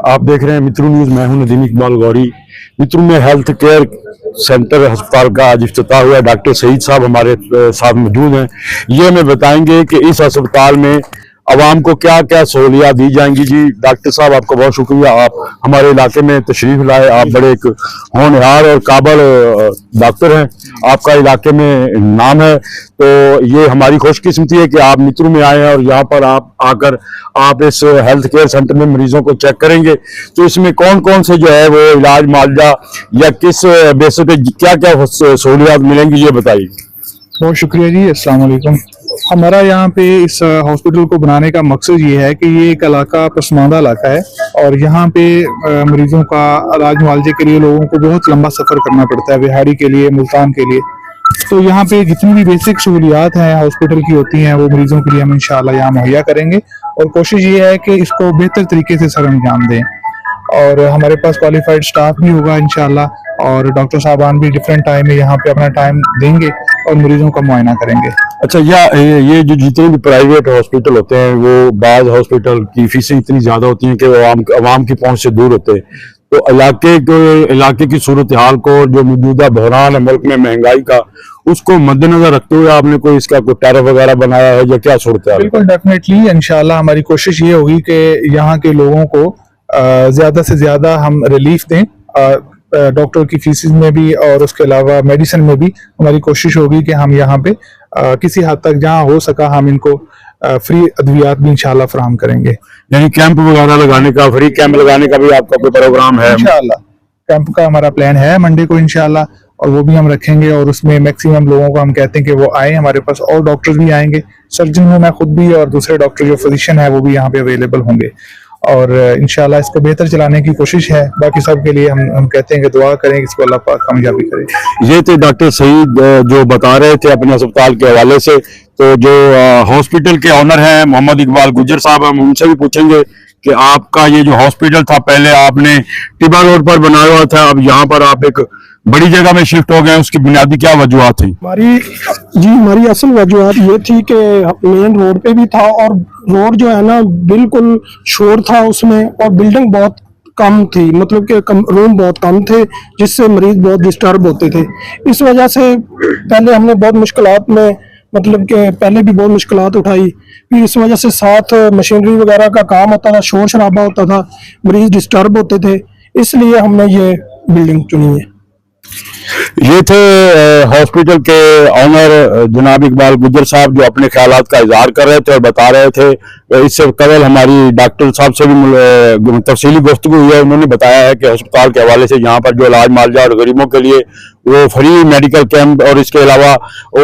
आप देख रहे हैं मित्रों न्यूज। मैं हूं नदीम इकबाल गौरी। मित्रों में हेल्थ केयर सेंटर अस्पताल का आज इफ्तिताह हुआ है। डॉक्टर सईद साहब हमारे साथ मौजूद हैं। ये हमें बताएंगे कि इस अस्पताल में आवाम को क्या क्या सहूलियात दी जाएंगी। जी डॉक्टर साहब, आपका बहुत शुक्रिया, आप हमारे इलाके में तशरीफ लाए। आप बड़े एक होनहार और काबिल डॉक्टर हैं, आपका इलाके में नाम है। तो ये हमारी खुशकिस्मती है कि आप मित्रों में आए हैं और यहाँ पर आप आकर आप इस हेल्थ केयर सेंटर में मरीजों को चेक करेंगे। तो इसमें कौन कौन से जो है वो इलाज मुआवजा या किस बेसिस पे क्या क्या सहूलियात मिलेंगी, ये बताइए। बहुत शुक्रिया जी। अस्सलाम वालेकुम। हमारा यहाँ पे इस हॉस्पिटल को बनाने का मकसद ये है कि ये एक इलाका पसमानदा इलाका है और यहाँ पे मरीजों का इलाज मुआवजे के लिए लोगों को बहुत लंबा सफ़र करना पड़ता है, बिहाड़ी के लिए, मुल्तान के लिए। तो यहाँ पे जितनी भी बेसिक सहूलियात हैं हॉस्पिटल की होती हैं वो मरीजों के लिए हम इंशाल्लाह यहाँ मुहैया करेंगे और कोशिश ये है कि इसको बेहतर तरीके से सर अंजाम दें। और हमारे पास क्वालिफाइड स्टाफ भी होगा इंशाल्लाह और डॉक्टर साहबान भी डिफरेंट टाइम में यहाँ पे अपना टाइम देंगे और मरीजों का मुआयना करेंगे। अच्छा, ये जो जितने भी प्राइवेट हॉस्पिटल होते हैं वो बाज़ हॉस्पिटल की फीसें इतनी ज़्यादा होती हैं कि वो आवाम की पहुंच से दूर होते हैं। तो इलाके की सूरत हाल को, जो मौजूदा बहरान है मुल्क में महंगाई का, उसको मद्देनजर रखते हुए आपने कोई इसका कोई टैरिफ वगैरह बनाया है या क्या सूरत है? बिल्कुल, डेफिनेटली इंशाल्लाह हमारी कोशिश ये होगी कि यहाँ के लोगों को ज़्यादा से ज़्यादा हम रिलीफ दें। डॉक्टर की फीसिस में भी और उसके अलावा मेडिसिन में भी हमारी कोशिश होगी कि हम यहाँ पे किसी हद तक जहाँ हो सका हम इनको फ्री अद्वियात भी इंशाल्लाह फराहम करेंगे। यानी कैंप वगैरह लगाने का, फ्री कैंप लगाने का भी आपका कोई प्रोग्राम है? इंशाल्लाह कैंप का हमारा प्लान है मंडे को इंशाल्लाह, और वो भी हम रखेंगे और उसमें मैक्सिमम लोगों को हम कहते हैं कि वो आए। हमारे पास और डॉक्टर्स भी आएंगे, सर्जन हूँ मैं खुद भी और दूसरे डॉक्टर जो फिजिशियन है वो भी यहाँ पे अवेलेबल होंगे और इंशाल्लाह इसको बेहतर चलाने की कोशिश है। बाकी सब के लिए हम कहते हैं कि दुआ करें, इसको अल्लाह पाक कामयाबी करे। ये थे डॉक्टर सईद जो बता रहे थे अपने अस्पताल के हवाले से। तो जो हॉस्पिटल के ऑनर हैं मोहम्मद इकबाल गुज्जर साहब, हम उनसे भी पूछेंगे कि आपका ये जो हॉस्पिटल था पहले आपने टिब्बा रोड पर बनाया हुआ था, अब यहाँ पर आप एक बड़ी जगह में शिफ्ट हो गए, उसकी बुनियादी क्या वजूहत थी? हमारी असल वजूहत ये थी कि मेन रोड पे भी था और रोड जो है ना बिल्कुल शोर था उसमें और बिल्डिंग बहुत कम थी, मतलब कि रूम बहुत कम थे जिससे मरीज बहुत डिस्टर्ब होते थे। इस वजह से पहले हमने बहुत मुश्किलात में, मतलब कि पहले भी बहुत मुश्किलात उठाई। फिर इस वजह से साथ मशीनरी वगैरह का काम होता था, शोर शराबा होता था, मरीज डिस्टर्ब होते थे, इसलिए हमने ये बिल्डिंग चुनी है। ये थे हॉस्पिटल के ऑनर जनाब इकबाल गुज्जर साहब जो अपने ख्यालात का इजहार कर रहे थे और बता रहे थे। इससे कबल हमारी डॉक्टर साहब से भी तफसीली गुफ्तगू हुई है। उन्होंने बताया है कि अस्पताल के हवाले से यहाँ पर जो इलाज मुआवजा और गरीबों के लिए वो फ्री मेडिकल कैंप, और इसके अलावा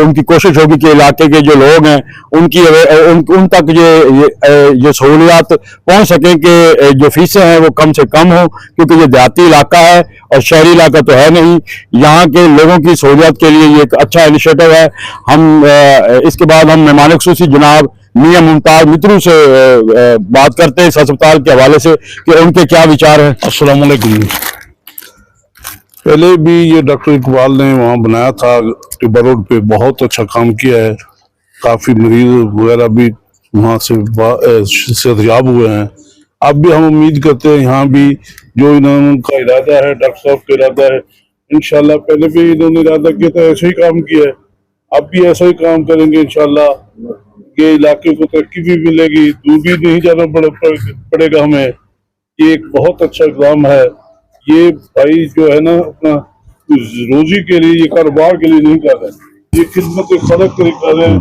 उनकी कोशिश होगी कि इलाके के जो लोग हैं उन तक ये सहूलियात पहुँच सकें कि जो फीसें हैं वो कम से कम हो, क्योंकि ये देहाती इलाका है और शहरी इलाका तो है नहीं। यहाँ के लोगों की सहूलियत के लिए ये एक अच्छा इनिशिएटिव है। हम इसके बाद हम मेहमान खुसूसी जनाब मियां मुमताज मित्रू से बात करते हैं इस अस्पताल के हवाले से कि उनके क्या विचार हैं। अस्सलाम वालेकुम। पहले भी ये डॉक्टर इकबाल ने वहाँ बनाया था टिब्बा रोड पे, बहुत अच्छा काम किया है। काफ़ी मरीज वगैरह भी वहाँ से सेहतयाब हुए हैं। अब भी हम उम्मीद करते हैं यहाँ भी जो इनका इरादा है, डॉक्टर साहब का इरादा है, इंशाल्लाह पहले भी इन्होंने इरादा किया था, ऐसे ही काम किया है, अब भी ऐसा ही काम करेंगे इंशाल्लाह। ये इलाके को तरक्की भी मिलेगी, दूर भी नहीं जाना पड़ेगा हमें। ये एक बहुत अच्छा इक़दाम है। ये भाई जो है ना अपना रोजी के लिए, ये कारोबार के लिए नहीं कर रहे, ये खिदमत खलक के लिए कर रहे हैं।